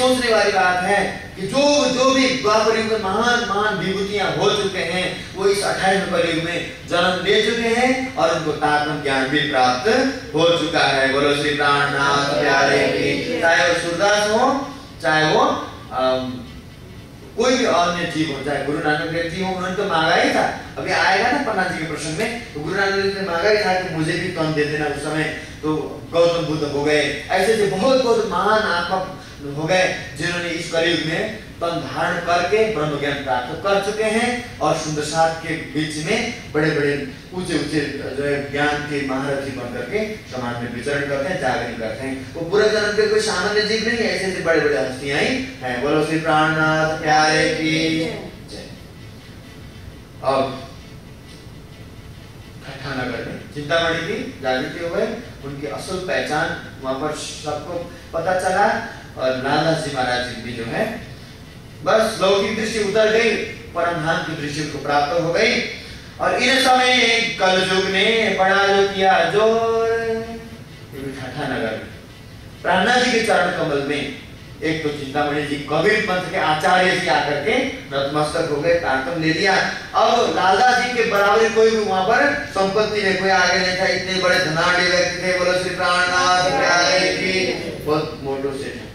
सोचने वाली बात है कि जो भी द्वापर युग में महान महान विभूतियां हो चुके हैं वो इस 28वें कलयुग में जन्म ले चुके हैं और उनको तात्म ज्ञान भी प्राप्त हो चुका है। बोलो श्री प्राणनाथ प्यारे की। चाहे वो सूरदास हो, चाहे वो कोई भी अन्य जीव हो, चाहे गुरु नानक देव जी हो, उन्होंने तो मांगा ही था। अभी आएगा ना पन्ना जी के प्रसंग में, तो गुरु नानक देव ने मांगा ही था कि मुझे भी तन दे देना। उस समय तो गौतम बुद्ध हो गए, ऐसे बहुत बहुत महान आत्मा हो गए जिन्होंने इस कलयुग में तन धारण करके ब्रह्म ज्ञान प्राप्त कर चुके हैं और सुंदर साथ के बीच में बड़े बड़े ऊंचे ऊंचे जो है ज्ञान के महारथी बन करके समाज में विचरण करते हैं, जागरण करते हैं। वो पूरा जन्म पे कोई सामान्य जीव नहीं है, ऐसे ऐसे बड़े बड़े हस्तियां ही हैं। बोलो श्री प्राणनाथ प्यारे की जय। अब नगर में चिंतामणि की जागृति हो गई, उनकी असल पहचान वहां पर सबको पता चला और लालदास जी महाराज जी भी जो है बस लौकिक दृष्टि उतर गई, परम धाम की दृष्टि को प्राप्त हो गई। और इन समय कलयुग ने बड़ा जो किया जो ठाठा नगर में प्राणा जी के चरण कमल में एक तो चिंतामणि जी कबीर पंथ के आचार्य जी आकर के नतमस्तक हो गए, तारतम ले लिया। अब लालदास जी के बराबर कोई भी वहां पर संपत्ति नहीं, कोई आगे नहीं था, इतने बड़े धनाढ़ व्यक्ति थे। बोलो श्री प्राणनाथ प्यारे की। बहुत मोटो से थे,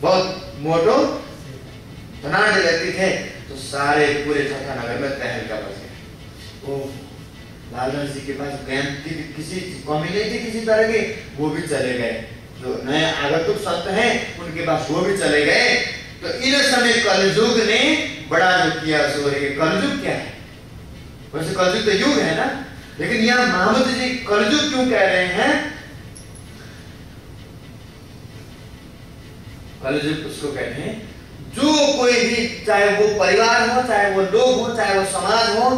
बहुत मोटो धनाढ़ व्यक्ति थे, तो सारे पूरे ठाठा नगर में तहलका बच गया। ओ लालदास जी के पास ज्ञान की किसी कमी नहीं थी किसी तरह की, वो भी चले गए। जो नए आगंतुक संत हैं उनके पास वो भी चले गए। तो इन समय कलयुग ने बड़ा जो किया सो है। कलयुग क्या है? वैसे कलयुग तो युग है ना, लेकिन यहाँ महामत जी कलयुग क्यों कह रहे हैं? कलयुग उसको कहते हैं जो कोई भी, चाहे वो परिवार हो, चाहे वो लोग हो, चाहे वो समाज हो,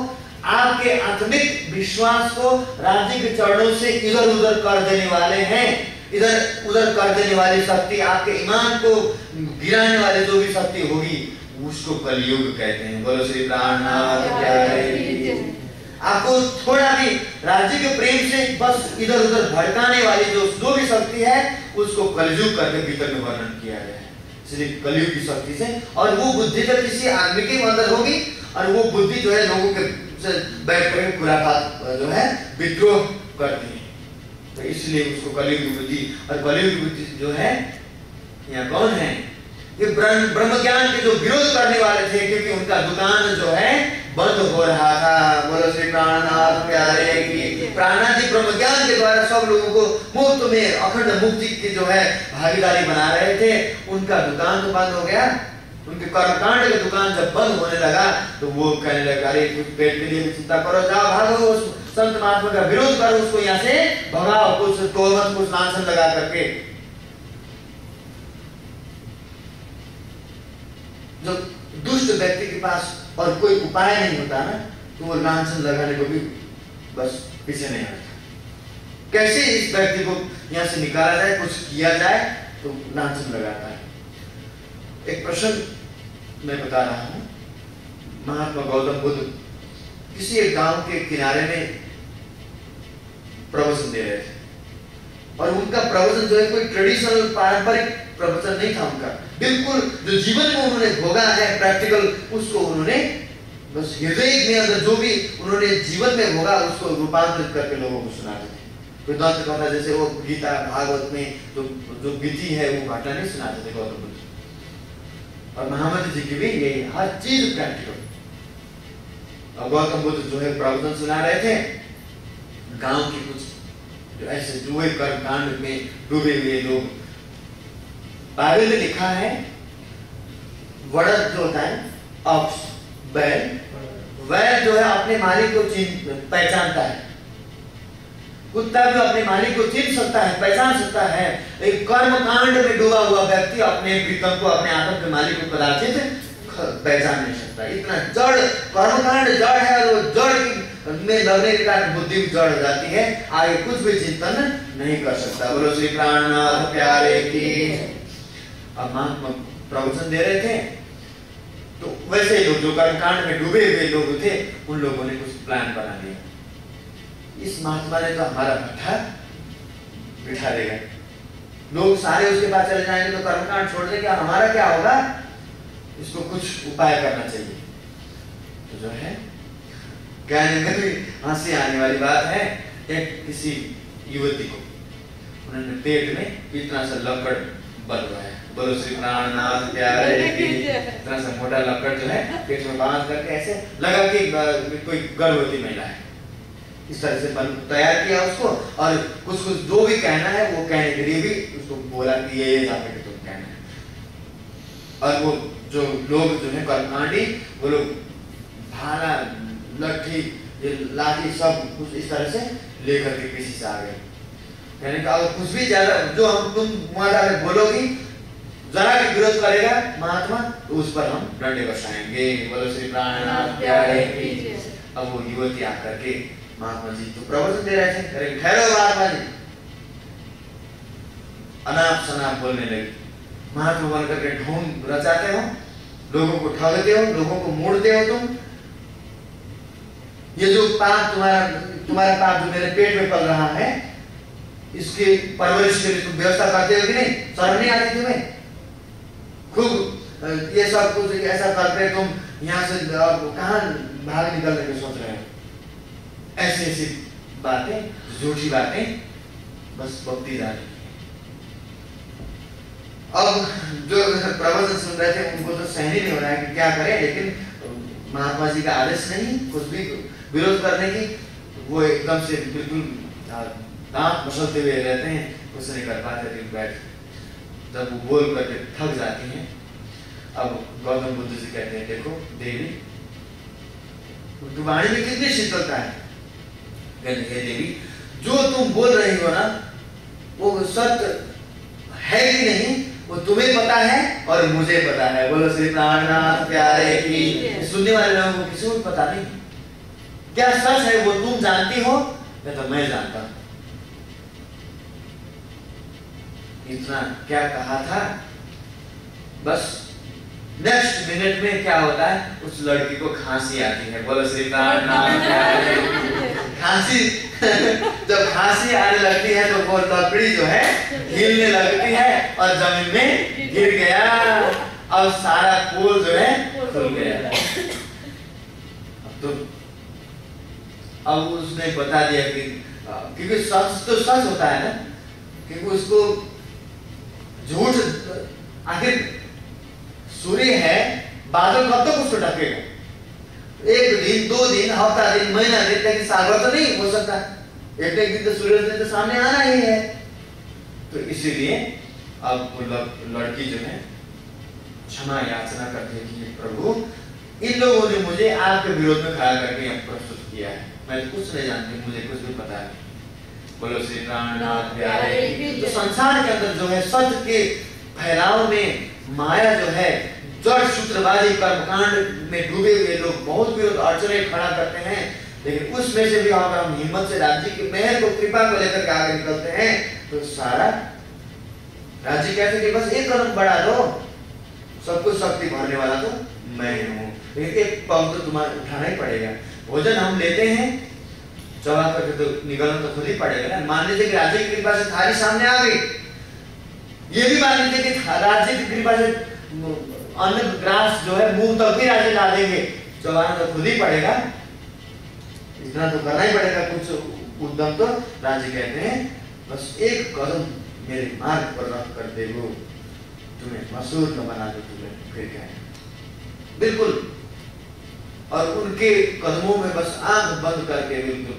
आपके आत्मिक विश्वास को राज्य के चरणों से इधर उधर कर देने वाले हैं। इधर उधर कर देने वाली शक्ति, आपके ईमान को गिराने वाली जो भी शक्ति होगी उसको कलयुग कहते हैं। बोलो श्री प्राणनाथ प्यारे। आपको थोड़ा भी राज्य के प्रेम से बस इधर उधर भड़काने वाली जो भी शक्ति है उसको कलयुग करके भीतर में वर्णन किया गया है, सिर्फ कलयुग की शक्ति से। और वो बुद्धि जब किसी आदमी के अंदर होगी और वो बुद्धि जो है लोगों के बैठ कर खुराफात जो है विद्रोह करती है, तो इसलिए उसको कलयुग की बुद्धि। और कलयुग की बुद्धि जो है यहाँ कौन है? ये ब्रह्म ज्ञान के जो विरोध करने वाले थे, क्योंकि उनका दुकान जो है बंद हो रहा था। बोलो श्री प्राणनाथ प्यारे की। प्राणनाथ जी ब्रह्म ज्ञान के द्वारा सब लोगों को मुफ्त में अखंड मुक्ति की जो है भागीदारी बना रहे थे, उनका दुकान तो बंद हो गया। उनके कर्मकांड का दुकान जब बंद होने लगा तो वो कहने लगा, अरे कुछ पेट के लिए भी चिंता करो, जाओ भागो, उस संत महात्मा का विरोध करो, उसको यहाँ से भगाओ, कुछ तोहमत कुछ लांछन लगा करके। जो दुष्ट व्यक्ति के पास और कोई उपाय नहीं होता ना, तो वो लांछन लगाने को भी बस पीछे नहीं हटता। कैसे इस व्यक्ति को यहाँ से निकाला जाए, कुछ किया जाए, तो लांछन लगाता है। एक प्रश्न मैं बता रहा हूं। महात्मा गौतम बुद्ध किसी एक गांव के किनारे में प्रवचन दे रहे थे और उनका प्रवचन जो है कोई ट्रेडिशनल पारंपरिक प्रवचन नहीं था उनका। बिल्कुल जो जीवन में उन्होंने भोगा है प्रैक्टिकल, उसको उन्होंने बस हृदय में अंदर जो भी उन्होंने जीवन में भोगा उसको रूपांतरित करके लोगों को सुनाते थे। कोई दंत कथा जैसे वो गीता भागवत में जो विधि है वो घटना नहीं सुनाते थे गौतम बुद्ध। और महामत जी की भी यही हर चीज प्रैक्टिकल। और गौतम बुद्ध जो है प्रवचन सुना रहे थे, गांव के कुछ जो ऐसे जुए कर्मकांड में डूबे हुए लोग। बाइबल में लिखा है वड़द जो होता है ऑक्स, बैल, बैल जो है अपने मालिक को पहचानता है। कुत्ता भी अपने मालिक को चिन्ह सकता है, पहचान सकता है। एक कर्म कांड में डूबा हुआ व्यक्ति अपने प्रीतम को, अपने आत्मा के मालिक को कदाचित पहचान नहीं सकता। इतना जड़ कर्मकांड जड़ है और वो जड़ में लगने के कारण बुद्धि जड़ हो जाती है, आगे कुछ भी चिंतन नहीं कर सकता। बोलो श्री प्राणनाथ प्यारे की। अब महात्मा प्रवचन दे रहे थे तो वैसे ही लोग जो कर्मकांड में डूबे हुए लोग थे उन लोगों ने कुछ प्लान बना लिया। इस महात्मा ने तो हमारा भट्ठा बिठा देगा, लोग सारे उसके पास चले जाएंगे तो कर्मकांड छोड़ देंगे, हमारा क्या होगा? इसको कुछ उपाय करना चाहिए। तो जो है कहने में भी हंसी आने वाली बात है, एक किसी युवती को उन्होंने पेट में इतना सा लकड़ बंधवाया, बोलो श्री प्राणनाथ प्यारे की, इतना सा मोटा लकड़ जो है पेट में बांध करके ऐसे लगा कि कोई गर्भवती महिला है, इस तरह से तैयार किया उसको। और कुछ कुछ जो भी कहना है वो कहने के लिए भी उसको बोला कि ये जाकर के तुम कहना है। और वो जो लोग जो है कर्मकांडी, वो लोग भाला लट्ठी लाठी सब कुछ इस तरह से लेकर के किसी से आ गए। कहने का अगर कुछ भी ज्यादा जो हम तुम वहां जाकर बोलोगी, जरा भी विरोध करेगा महात्मा, तो उस पर हम डंडे बरसाएंगे, बोलो श्री प्राणनाथ प्यारे की। अब वो युवती आकर के महात्मा जी तो प्रवचन दे रहे थे, अरे ठहरो महात्मा जी, अनाप शनाप बोलने लगे। महात्मा बन करके ढोंग रचाते हो, लोगों को ठगते हो, लोगों को मोड़ते हो तुम। ये जो पाप तुम्हारा पाप जो मेरे पेट में पल रहा है, इसकी परवरिश के लिए तुम व्यवस्था करते हो कि नहीं? शर्म नहीं आती तुम्हें? खूब ये सब कुछ ऐसा करके तुम यहाँ से कहाँ भाग निकलने की सोच रहे हो? ऐसी ऐसी बातें, झूठी बातें बस बकती जा रही। अब जो प्रवचन सुन रहे थे उनको तो सहन ही नहीं हो रहा है कि क्या करें, लेकिन महात्मा जी का आदेश नहीं, कुछ भी विरोध करने की, वो एकदम से बिल्कुल दांत मसलते हुए रहते हैं, कुछ नहीं कर पाते। बैठ जब वो बोल करके थक जाती हैं, अब गौतम बुद्ध जी कहते हैं, देखो देवी, उनकी वाणी में कितनी शीतलता है। कहते हैं देवी, जो तुम बोल रही हो ना वो सत्य है कि नहीं वो तुम्हें पता है और मुझे पता है, बोलो श्री प्राणनाथ प्यारे की। सुनने वाले लोगों को किसी को पता नहीं क्या सच है, वो तुम जानती हो या तो मैं जानता हूं। इतना क्या कहा था, बस नेक्स्ट मिनट में क्या होता है, उस लड़की को खांसी आती है, बोलो श्री प्राणनाथ प्यारे। खांसी जब खांसी आने लगती है तो वो लकड़ी जो है हिलने लगती है और जमीन में गिर गया, और सारा पोल जो है खुल गया। तो अब उसने बता दिया कि क्योंकि सच तो सच होता है ना, क्योंकि उसको झूठ, आखिर सूर्य है, बादल कब तक उसको ढकेगा? एक दिन, 2 दिन, हफ्ता दिन, महीना दिन तक सागर तो नहीं हो सकता, एक दिन तो सूरज ने तो सामने आना ही है। तो इसीलिए अब लड़की जो है क्षमा याचना करती है कि प्रभु, इन लोगों ने मुझे आपके विरोध में खड़ा करके प्रस्तुत किया है, मैं कुछ नहीं जानती, मुझे कुछ भी पता नहीं, बोलो श्री प्राणनाथ प्यारे। तो संसार के अंदर जो है सत्य के फैलाव में माया जो है, जड़ सूत्रवादी कर्मकांड में डूबे हुए लोग बहुत विरोध अड़चने खड़ा करते हैं, लेकिन उसमें से भी अगर हम हिम्मत से राज्य की मेहर को, कृपा को लेकर के आगे निकलते हैं तो सारा राज्य कहते कि बस एक कदम बढ़ा दो, सब कुछ शक्ति भरने वाला तो मैं हूँ, लेकिन एक पग तो तुम्हारा उठाना ही पड़ेगा। भोजन हम लेते हैं, चबा करके तो निकलना तो खुद ही पड़ेगा ना। मान लीजिए कि राज्य की कृपा से थाली सामने आ गई, ये भी मान लीजिए कि राज्य की कृपा से अन्न ग्रास जो है मुंह तक भी राज्य ला देंगे, चबाना तो खुद ही पड़ेगा, इतना तो करना ही पड़ेगा, कुछ उद्यम तो राज्य कहते हैं बस एक कदम मेरे मार्ग पर रख कर देखो, तुम्हें मशहूर न बना दो, तुम्हें फिर क्या है, बिल्कुल। और उनके कदमों में बस आंख बंद करके बिल्कुल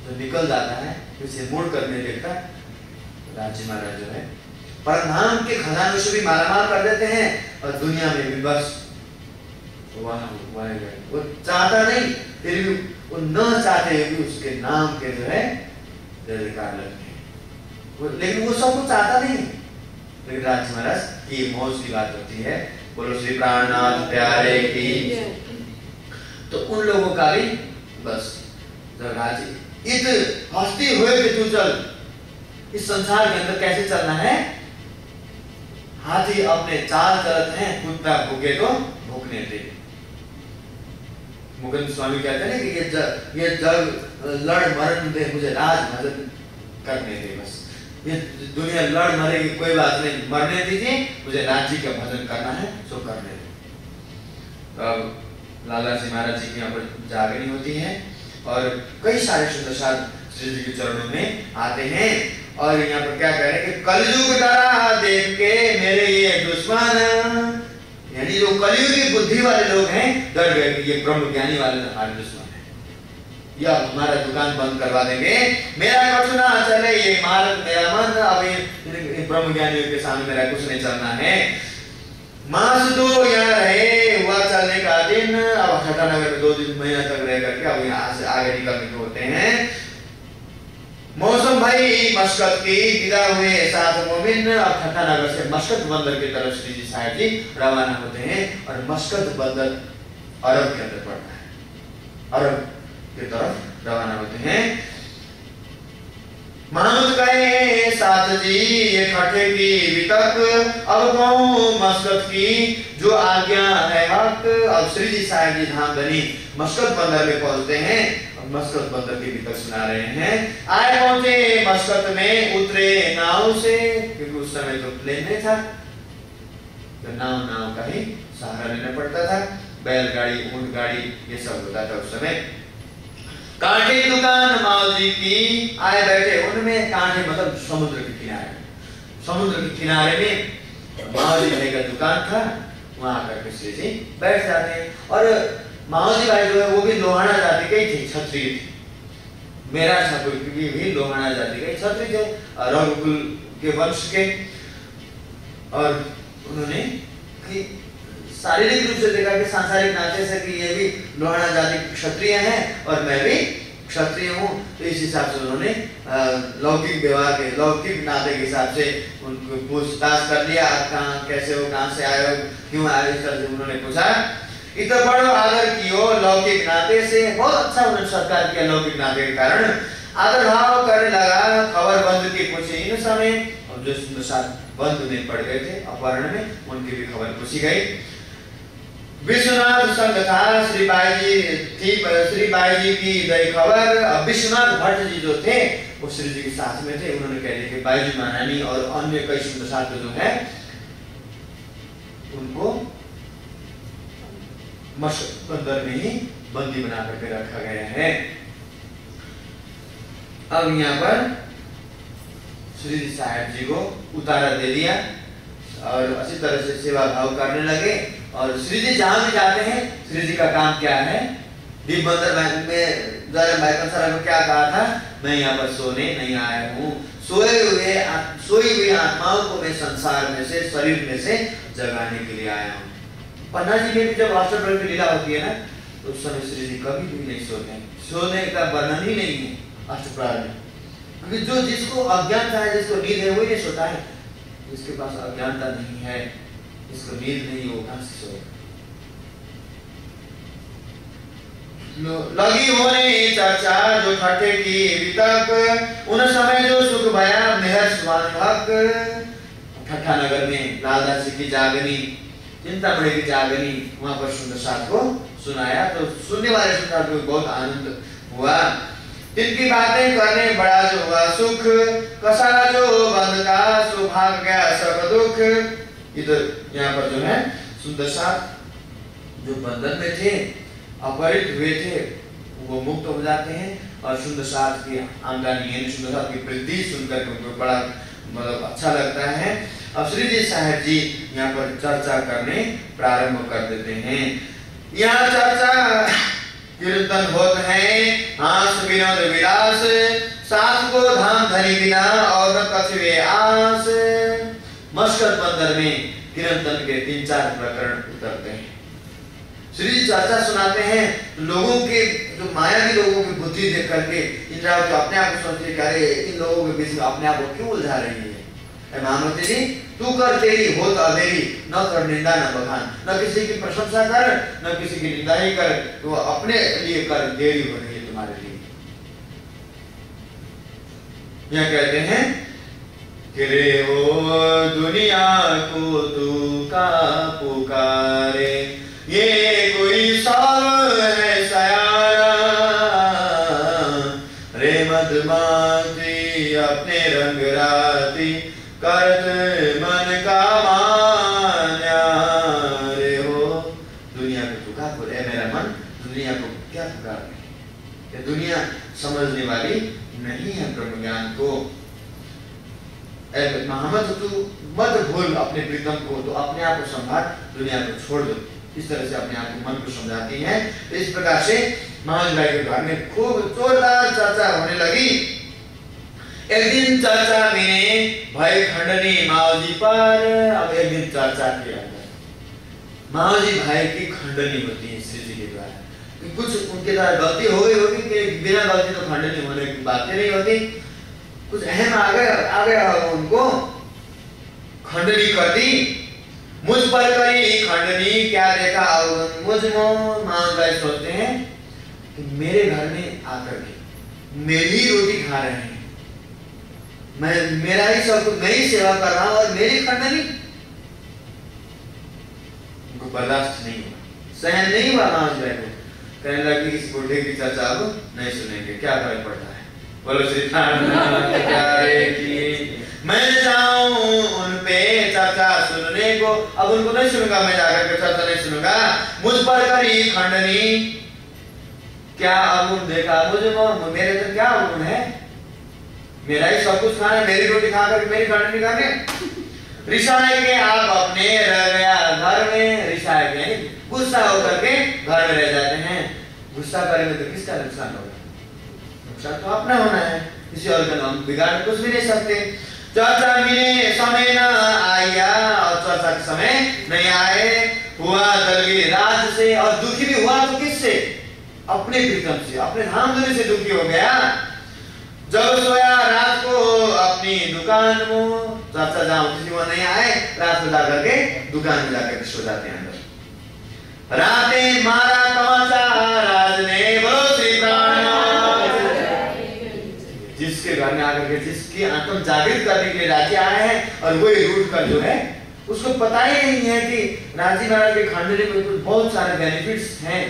तो निकल जाता है, फिर से मुड़ करने देखता राज्य महाराज जो है परमधाम के खजानों से भी मालामाल कर देते हैं, और दुनिया में भी बस वो चाहता नहीं, फिर भी वो न चाहते हुए भी उसके नाम के जो है जयकार लगते हैं, लेकिन वो सब कुछ चाहता नहीं। लेकिन राज्य महाराज की मौज की बात होती है, बोलो श्री प्राणनाथ प्यारे की। तो उन लोगों का भी बस जब राज्य इत हस्ती हुए कि तू चल, इस संसार के अंदर कैसे चलना है, हाथी अपने चाल चलत हैं, कुत्ता भूखे तो भूखने दे। मुकुंद स्वामी कहते हैं कि ये जग लड़ मरण दे, मुझे राज भजन करने दे बस। ये दुनिया लड़ मरेगी कोई बात नहीं, मरने दीजिए, मुझे नाथ जी का भजन करना है सो करने दो। अब लाला जी महाराज जी की यहाँ पर जागरणी होती है और कई सारे सुंदर साथ श्री जी के चरणों में आते हैं और यहाँ पर क्या कह रहे हैं कि कलयुग डरा देख के मेरे ये दुश्मन, यानी जो कलयुग की बुद्धि वाले लोग हैं डर गए कि ये ब्रह्म ज्ञानी वाले हमारे दुश्मन है, या हमारा दुकान बंद करवा देंगे, मेरा कुछ ना चले, ये मार्ग मेरा मन, अब ये ब्रह्म ज्ञानियों के सामने मेरा कुछ नहीं चलना है। मास तो यहाँ रहे, हुआ चलने का दिन, अब ठट्टा नगर में 2 दिन महीना तक रह करके अब यहाँ से आगे निकलने को होते हैं। मौसम भाई मस्कत की विदा हुए साथ मोमिन, अब ठट्टा नगर से मस्कत बंदर की तरफ श्री जी साहब जी रवाना होते हैं और मस्कत बंदर अरब के अंदर पड़ता है, अरब की तरफ रवाना होते हैं। मानुत गए साथ जी ये ठट्ठे की वितक, अब कहूं मस्कत की जो आज्ञा है हक। अब श्री जी साहब जी धाम धनी मस्कत बंदर में पहुंचते हैं, मस्कत बंदर की वितक सुना रहे हैं। आए पहुंचे मस्कत में, उतरे नाव से, क्योंकि उस समय तो प्लेन नहीं था, तो नाव का ही सहारा लेना पड़ता था, बैलगाड़ी ऊंट गाड़ी ये सब होता था उस समय। कांटे की दुकान मावजी की, आए बैठे उनमें, कांटे मतलब समुद्र के किनारे, समुद्र के किनारे में मावजी भाई का दुकान था, वहां आकर के श्री जी बैठ जाते हैं। और मावजी भाई जो है वो भी लोहाना जाति के थे, क्षत्रिय थे, मेरा ठाकुर भी लोहाना जाति के क्षत्रिय थे, रघुकुल के वंश के। और उन्होंने शारीरिक रूप से देखा कि सांसारिक नाते से कि ये भी लोहाना जाति क्षत्रिय हैं और मैं भी क्षत्रिय हूँ, तो इस हिसाब से उन्होंने लौकिक व्यवहार के, लौकिक नाते के हिसाब से उनको पूछताछ कर लिया, आप कहाँ कैसे हो, कहाँ से आए हो, क्यों आए, इस तरह से उन्होंने पूछा। इतना बड़ो आदर कियो लौकिक नाते से, बहुत अच्छा उन्होंने सत्कार किया लौकिक नाते के कारण, आदर भाव करने लगा। खबर बंद की पूछी इन समय, और जो सुंदर साथ बंद में पड़ गए थे अपहरण में, उनकी भी खबर पूछी गई। विश्वनाथ संग था श्री बाई जी थी, श्री बाई जी की गई खबर। विश्वनाथ भट्ट जी जो थे वो श्री जी के साथ में थे, उन्होंने कह दिया कि बाई जी महारानी और अन्य कई सुंदर साथ जो है उनको मस्कत बंदर में ही बंदी बना करके रखा गया है। अब यहाँ पर श्री जी साहब जी को उतारा दे दिया और अच्छी तरह से सेवा भाव करने लगे। और श्री जी जहां भी जाते हैं, श्री जी का काम क्या है, दीप बंदर में को क्या कहा था, मैं यहाँ पर सोने नहीं आया हूँ, सोई हुई आत्माओं को मैं संसार में से, शरीर में से जगाने के लिए आया हूँ। पन्ना जी में भी जब अष्टप्रहर की लीला होती है ना, तो उस समय श्री जी कभी भी नहीं सोते, सोने का वर्णन ही नहीं है अष्टप्रहर में, क्योंकि जो जिसको अज्ञानता है, जिसको नींद है वही नहीं सोता है, जिसके पास अज्ञानता नहीं है, जिसको नींद नहीं, वो कहां से सोएगा। लगी होने चर्चा जो ठट्ठे की वितक, उन समय जो सुख भया मेहर सुवांधक। ठट्ठा नगर में लालदास जी की जागनी, चिंतामणि की जागनी, वहां पर सुंदर साथ को सुनाया, तो सुनने वाले सुंदर को बहुत आनंद हुआ। इनकी बातें करने बड़ा जो हुआ सुख, कसा जो बंद का सुभाग गया सब दुख। इधर यहाँ पर जो है सुंदर साथ जो बंधन में थे, अपहरित हुए थे, वो मुक्त हो जाते हैं और सुंदर साथ की आमदनी, सुंदर साथ की वृद्धि सुनकर उनको बड़ा मतलब अच्छा लगता है। अब श्री जी साहब जी यहाँ पर चर्चा करने प्रारंभ कर देते हैं। यहाँ चर्चा कीर्तन होते हैं, हास विनोद विलास, साथ को धाम धनी बिना और कछुए आस। मस्कत बंदर में कीर्तन के 3-4 प्रकरण उतरते हैं। श्री जी चर्चा सुनाते हैं, लोगों के जो मायावी लोगों की बुद्धि देख करके इंद्रा जो अपने आप को सोचते हैं, अरे इन लोगों के बीच में अपने आप को क्यों उलझा रही है। महामती जी तू कर तेरी हो तो अधेरी, न कर निंदा न बखान, न किसी की प्रशंसा कर न किसी की निंदा ही कर, तो अपने लिए कर, देरी हो रही है तुम्हारे लिए। यह कहते हैं कि रे ओ दुनिया को तू का पुकारे, ये कोई साव है सयारा, रे मदमाती अपने रंग राज समझने वाली नहीं है ब्रह्म ज्ञान को। मोहम्मद तू मत भूल अपने प्रीतम को, तो अपने आप को संभाल, दुनिया को छोड़ दो, इस तरह से अपने आप को मन को समझाती है। तो इस प्रकार से महाराज भाई के घर में खूब जोरदार चर्चा होने लगी। एक दिन चर्चा में भाई खंडनी माओजी पर, अब एक दिन चर्चा के अंदर माओजी भाई की खंडनी होती है श्री जी के द्वारा। कुछ उनके द्वारा गलती हो गई होगी कि बिना गलती तो खंडनी होने की बातें नहीं होती, कुछ अहम आ गया उनको खंडनी कर दी। मुझ पर करी खंडनी क्या देखा मुझ महाराज भाई सोचते हैं कि मेरे घर में आकर के मेरी रोटी खा रहे हैं, मेरा ही सब कुछ, मैं ही सेवा कर रहा हूं और मेरी खंडनी। उनको बर्दाश्त नहीं हुआ, सहन नहीं हुआ महाराज भाई को। कहने लगे इस बूढ़े की चर्चा को नहीं सुनेंगे, क्या फर्क पड़ता है, बोलो श्री मैं जाऊं उन पे चर्चा सुनने को। अब उनको नहीं सुनूंगा, मैं जाकर के चर्चा नहीं सुनूंगा। मुझ पर करी खंडनी क्या अवगुण देखा मुझे, मेरे तो क्या अवगुण है, मेरा ही सब कुछ खाना, मेरी रोटी खाकर मेरी खंडनी खाने। रिसाए के आप अपने रह गया घर में, रिसाए के गुस्सा होकर के घर में रह जाते हैं। गुस्सा करेंगे तो किसका नुकसान होगा, नुकसान तो अपना होना है, किसी और का हम बिगाड़ कुछ भी नहीं सकते। चर्चा मिले समय न आया, और चर्चा के समय नहीं आए, हुआ दलगी राज से, और दुखी भी हुआ तो किससे, अपने प्रीतम से, अपने धामधनी से दुखी हो गया। जब सोया रात को अपनी दुकान में, चर्चा जहां किसी को नहीं आए, रात को जाकर के दुकान में जाकर सो जाते हैं अंदर। रातें मारा तमाशा राज ने, बोलो श्री जिसके घर में आकर के जिसकी आत्म जागृत करने के लिए राजी आए हैं, और वही रूट कर जो है उसको पता ही नहीं है कि राजी महाराज के खंडनी में बहुत सारे बेनिफिट्स हैं,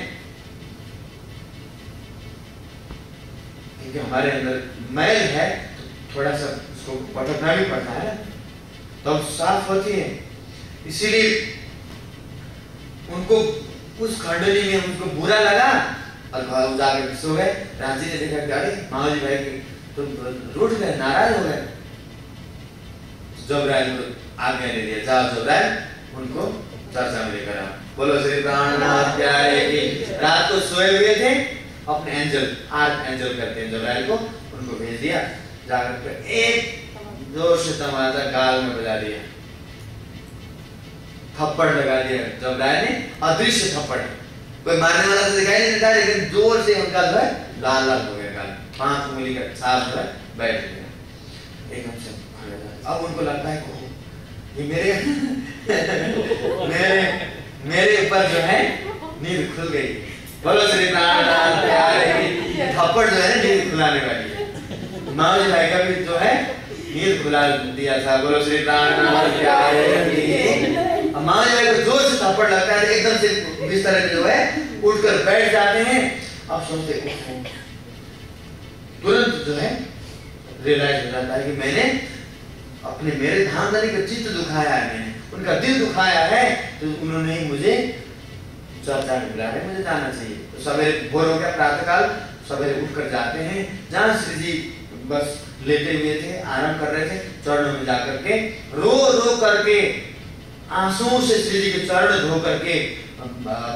क्योंकि हमारे अंदर मैल है तो थोड़ा सा उसको पटकना भी पड़ता है तो साफ होती है। इसीलिए उनको उस खंडनी में उनको बुरा लगा और घर जाकर सो गए। राजी ने देखा क्या महाजी भाई के तो रूठ गए, नाराज हो गए। जबराइल को आज्ञा दे दिया, जाओ जबराइल उनको चर्चा में लेकर आओ। बोलो श्री प्राणनाथ प्यारे की। रात को सोए हुए थे, अपने एंजल आर्क एंजल करते हैं जबराइल को, उनको भेज दिया। जाकर एक जोर से तमाचा गाल में बजा दिया, थप्पड़ लगा दिया जबराइल ने, अदृश्य थप्पड़, कोई मारने वाला तो दिखाई नहीं देता, लेकिन जोर से उनका जो है लाल लाल हो गया गाल, 5 उंगली का साफ जो है बैठ गया एकदम से। अब उनको लगता है ये मेरे ऊपर जो है नींद खुल गई। बोलो श्री प्राणनाथ प्यारे की। थप्पड़ जो है ना नींद खुलाने वाली है। माओजी भाई का भी जो है नींद खुला दिया था। बोलो श्री प्राणनाथ प्यारे की। माओजी भाई को जोर से थप्पड़ लगता है, एकदम से बिस्तर में जो है उठकर बैठ जाते हैं। अब सोचते तुरंत जो है रियलाइज हो जाता है कि मैंने अपने मेरे धामधनी का चित्त दुखाया है, मैंने उनका दिल दुखाया है, तो उन्होंने मुझे चर्चा में बुला रहे, मुझे जाना चाहिए। तो सवेरे भोर हो गया, प्रातःकाल सवेरे उठकर जाते हैं जहाँ श्री जी बस लेटे हुए थे, आराम कर रहे थे, चरणों में जाकर के रो करके आंसुओं से श्री जी के चरण धो करके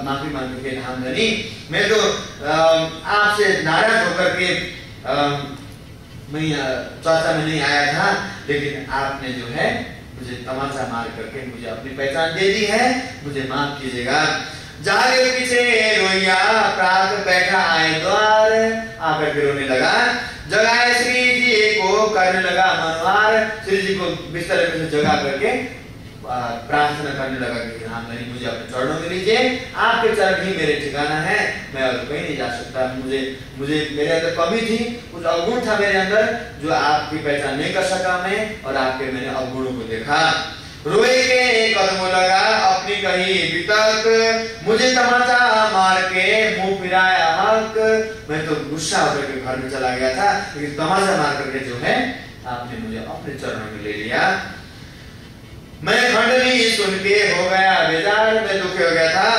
माफी मांगते थे, धामधनी मैं तो आपसे नाराज होकर के मैं चर्चा में नहीं आया था, लेकिन आपने जो है मुझे तमाचा मार करके मुझे अपनी पहचान दे दी है, मुझे माफ कीजिएगा। जागे पीछे रोइया प्रात बैठा आए द्वार, आकर के रोने लगा। जगाए श्री जी को करने लगा मनवार, श्री जी को बिस्तर में से जगा करके प्रार्थना करने लगा कि हाँ मुझे अपने चरणों में लीजिए, आपके चरण ही मेरे ठिकाना है, मैं और कहीं नहीं जा सकता। मुझे मेरे अंदर कमी थी, कुछ अवगुण था मेरे अंदर जो आपकी पहचान नहीं कर सका मैं, और आपके मैंने अवगुणों को देखा। रोए के कदमों लगा अपनी कही वितक, मुझे तमाचा मार के मुंह फिराया हक। मैं तो गुस्सा होकर के घर में चला गया था, लेकिन तमाचा मार करके जो है आपने मुझे अपने चरणों में ले लिया। मैं खंडनी सुन के हो गया बेजार, मैं दुखी हो गया था।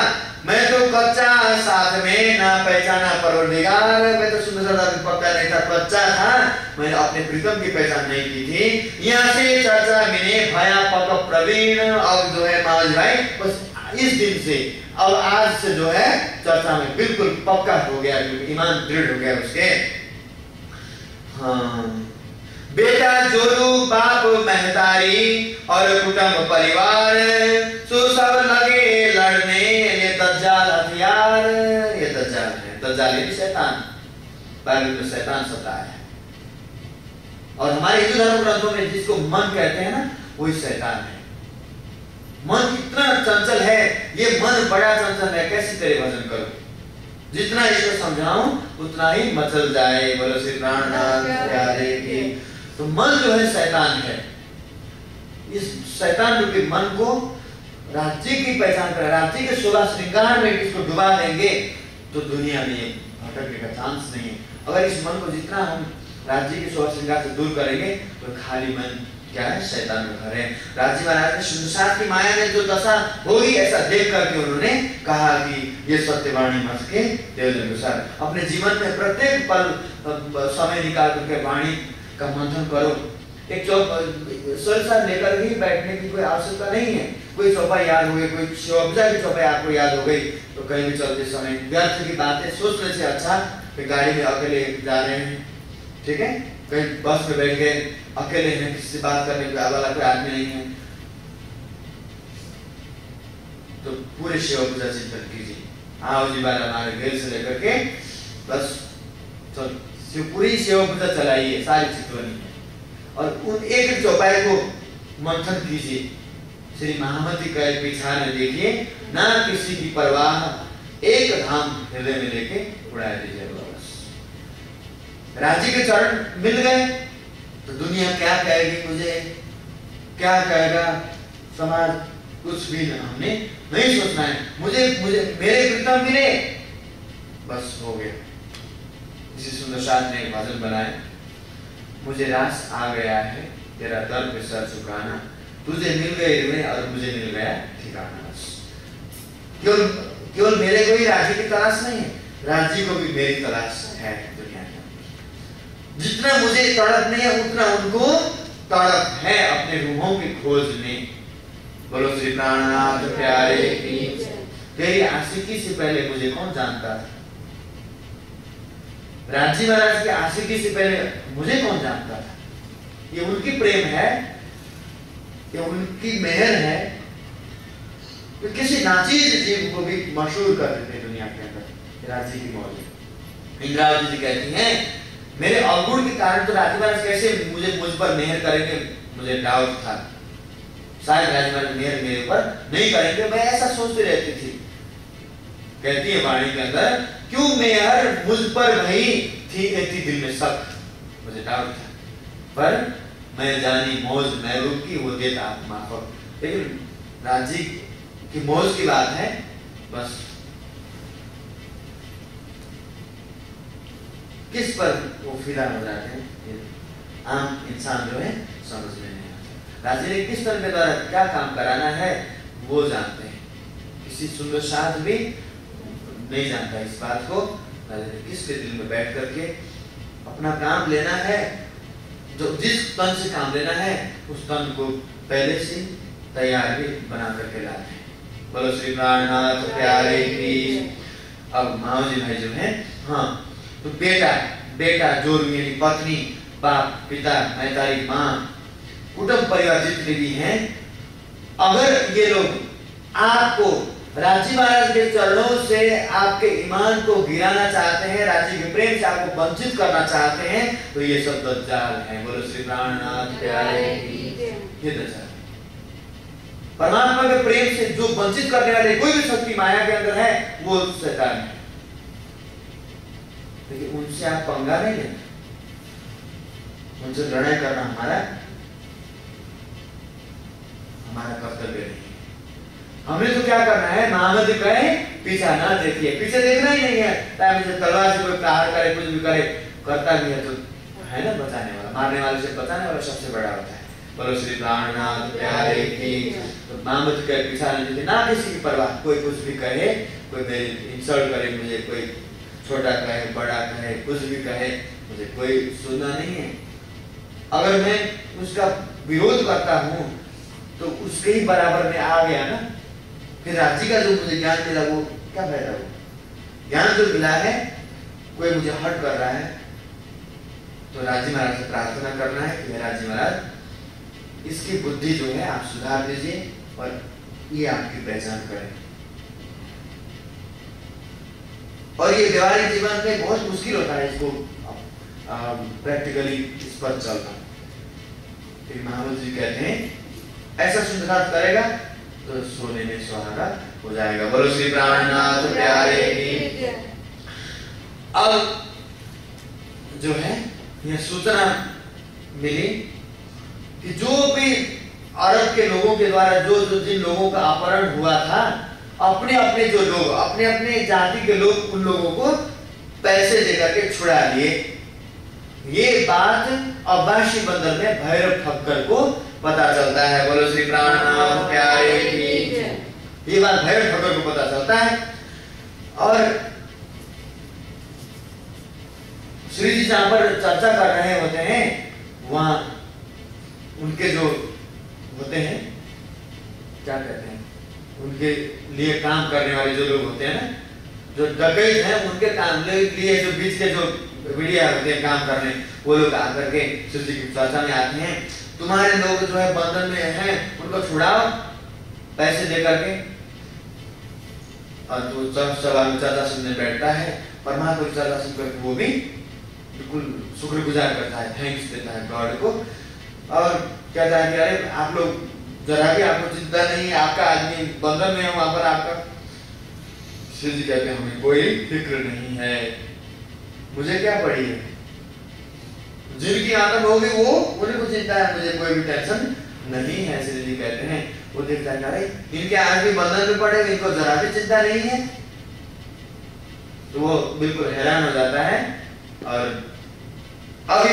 मैं तो कच्चा साथ में ना पहचाना परवरदिगार। मैं तो सुंदर सा पक्का नहीं था, कच्चा था, मैंने अपने प्रीतम की पहचान नहीं की थी। यहाँ से चर्चा मैंने भया पक प्रवीण। अब जो है महाराज भाई बस इस दिन से और आज से जो है चर्चा में बिल्कुल पक्का हो गया, ईमान दृढ़ हो गया उसके। हाँ, बेटा जोरू बाप महतारी और कुटुंब परिवार, सो सब लगे लड़ने ये दज्जाल हथियार। ये दज्जाल है, दज्जाल ये भी शैतान, बाइबल में शैतान शब्द है। और हमारे हिंदू धर्म ग्रंथों में जिसको मन कहते हैं ना, वही शैतान है। मन इतना चंचल है, ये मन बड़ा चंचल है, कैसे तेरे भजन करो। जितना इसको समझाऊं उतना ही मचल जाए। बोलो श्री प्राणनाथ प्यारे की। तो मन जो है शैतान है। इस शैतान रूपी मन को राज्य की पहचान कर, राज्य के 16 श्रृंगार में इसको डुबा देंगे तो दुनिया में भटकने का चांस नहीं है। अगर इस मन को जितना हम राज्य के 16 श्रृंगार से दूर करेंगे तो खाली मन क्या है, शैतान का घर है। राजी महाराज ने सुनसार की माया में जो दशा होगी ऐसा देख करके उन्होंने कहा कि ये सत्यवाणी मत के देवदनुसार अपने जीवन में प्रत्येक पल समय निकाल करके वाणी का मंथन करो। एक सरसार लेकर ही बैठने की कोई आवश्यकता नहीं है। कोई चौपाई याद हो गई, कोई शिवपूजा की चौपाई आपको याद हो गई तो कहीं भी चलते समय व्यर्थ की बातें सोचने से अच्छा कि गाड़ी में अकेले जा रहे हैं, ठीक है, कहीं बस में बैठ गए अकेले हैं, किसी से बात करने वाला कोई आदमी नहीं है, तो पूरे शिवपूजा चिंतन कीजिए। आओ जी बार हमारे घर से लेकर के बस तो पूरी शिवपूजा चलाइए सारी चितवनी में, और उन एक चौपाई को मंथन कीजिए। श्री महामती का पीछा में देखिए, ना किसी की परवाह, एक धाम हृदय में लेके उड़ा दीजिए। राजी के चरण मिल गए तो दुनिया क्या कहेगी, मुझे क्या कहेगा समाज, कुछ भी हमने नहीं सोचना है। मुझे मेरे प्रीतम मिले, बस हो गया। इसी सुंदर साथ ने एक भजन बनाए, मुझे रास आ गया है तेरा दर पे सर झुकाना, तुझे मिल गए ऋण और मुझे मिल गया ठिकाना। बस केवल मेरे को ही राजी की तलाश नहीं है, राजी को भी मेरी तलाश है। दुनिया में जितना मुझे तड़प नहीं है उतना उनको तड़प है अपने रूहों की खोज में। बोलो श्री प्राणनाथ प्यारे की। तेरी आशिकी से पहले मुझे कौन जानता था, राजी महाराज की आशिकी से पहले मुझे कौन जानता था। ये उनकी प्रेम है, ये उनकी मेहर है। तो किसी नाचीज जीव को भी मशहूर कर देते दुनिया के अंदर राजी की मौज। इंद्रावती जी कहती हैं, मेरे अवगुण के कारण तो राजी महाराज कैसे मुझ पर मेहर करेंगे, मुझे डाउट था, शायद राजी महाराज मेहर मेरे पर नहीं करेंगे, मैं ऐसा सोचती रहती थी। कहती है वाणी के अंदर, क्यों मेहर मुझ पर भई थी इतनी दिल में शक, मुझे डाउट था, पर मैं जानी मौज महबूब की वो देता माफक। लेकिन राजी की मौज की बात है, बस किस पर वो फिदा हो जाते हैं आम इंसान जो है समझ में नहीं आता। राजी ने किस तरह के द्वारा क्या काम कराना है वो जानते हैं, किसी सुंदर साध भी नहीं जानता इस बात को। किसके दिल में बैठ करके अपना काम लेना है, जो जिस तन से काम लेना है उस तन को पहले से तैयार भी बना करके लाते हैं। बोलो श्री प्राणनाथ प्यारे की। अब माओजी भाई जो है, हाँ, तो बेटा जोरू यानी पत्नी, बाप, पिता, महतारी, माँ, कुटुंब परिवार जितने भी हैं, अगर ये लोग आपको राजी महाराज के चरणों से आपके ईमान को गिराना चाहते हैं, राजी के प्रेम से आपको वंचित करना चाहते हैं, तो ये सब दज्जाल हैं। बोलो श्री प्राणनाथ प्यारे की। ये दज्जाल परमात्मा के प्रेम से जो वंचित करने वाले कोई भी शक्ति माया के अंदर है वो शैतान है। लेकिन उनसे आप पंगा नहीं लेना, उनसे लड़ाई करना हमारा कर्तव्य नहीं है। हमने तो क्या करना है, महामती कहे पीछा ना देखिए, पीछे देखना ही नहीं है। चाहे मुझे तलवार से कोई प्रहार करे, कुछ भी करे, करता भी है तो है ना बचाने वाला, मारने वाले से बचाने वाला सबसे बड़ा होता है। बोलो श्री प्राणनाथ प्यारे की। तो मामूद के पीछा नहीं थी, ना किसी की परवाह, कोई कुछ भी कहे, कोई मेरी इंसल्ट करे मुझे, कोई छोटा कहे बड़ा कहे कुछ भी कहे, मुझे कोई सुनना नहीं है। अगर मैं उसका विरोध करता हूँ तो उसके ही बराबर में आ गया ना, फिर राज्य का जो मुझे ज्ञान मिला वो क्या फायदा? वो ज्ञान जो मिला है, कोई मुझे हर्ट कर रहा है तो राजी महाराज से प्रार्थना करना है कि राजी महाराज इसकी बुद्धि जो है आप सुधार दीजिए और ये आपकी पहचान करें। और ये व्यवहारिक जीवन में बहुत मुश्किल होता है इसको प्रैक्टिकली इस पर चलना। फिर महाराज जी कहते हैं ऐसा सुधार करेगा तो सोने में सुहागा हो जाएगा। बोलो श्री प्राणनाथ प्यारे की। अब जो है यह सूचना मिली कि जो भी अरब के लोगों के द्वारा जो जिन लोगों का अपहरण हुआ था, अपने अपने जो लोग, अपने अपने जाति के लोग उन लोगों को पैसे देकर के छुड़ा लिए। ये बात अब्बासी बंदर में भैरव ठक्कर को पता चलता है। बोलो श्री प्राणनाथ प्यारे की। ये बात भैरव ठक्कर को पता चलता है और श्री जी जहां पर चर्चा कर रहे होते हैं वहां उनके जो होते हैं क्या कहते हैं, उनके लिए काम करने वाले जो लोग होते हैं ना, जो डकैत हैं, उनके काम लिए जो बीच के जो मीडिया होते हैं काम करने, वो लोग आकर के श्री जी की चर्चा में आते हैं। तुम्हारे लोग जो है बंधन में हैं उनको छुड़ाओ पैसे दे करके। और तो सब सवाल में चर्चा सुनने बैठता है। परमात्मा की चर्चा सुनकर वो भी बिल्कुल शुक्रगुजार करता है, थैंक्स देता है गॉड को और कहता है कि अरे आप लोग जरा भी आपको चिंता नहीं है, आपका आदमी बंधन में है वहां पर आपका। श्री जी कहते हैं हमें कोई फिक्र नहीं है, मुझे क्या पड़ी है, जिनकी आदम होगी वो उन्हें को चिंता है, मुझे कोई भी टेंशन नहीं है। श्री जी कहते हैं वो देखता है अरे इनके आदमी बंधन में पड़े, इनको जरा भी चिंता नहीं है। तो वो बिल्कुल हैरान हो जाता है और अभी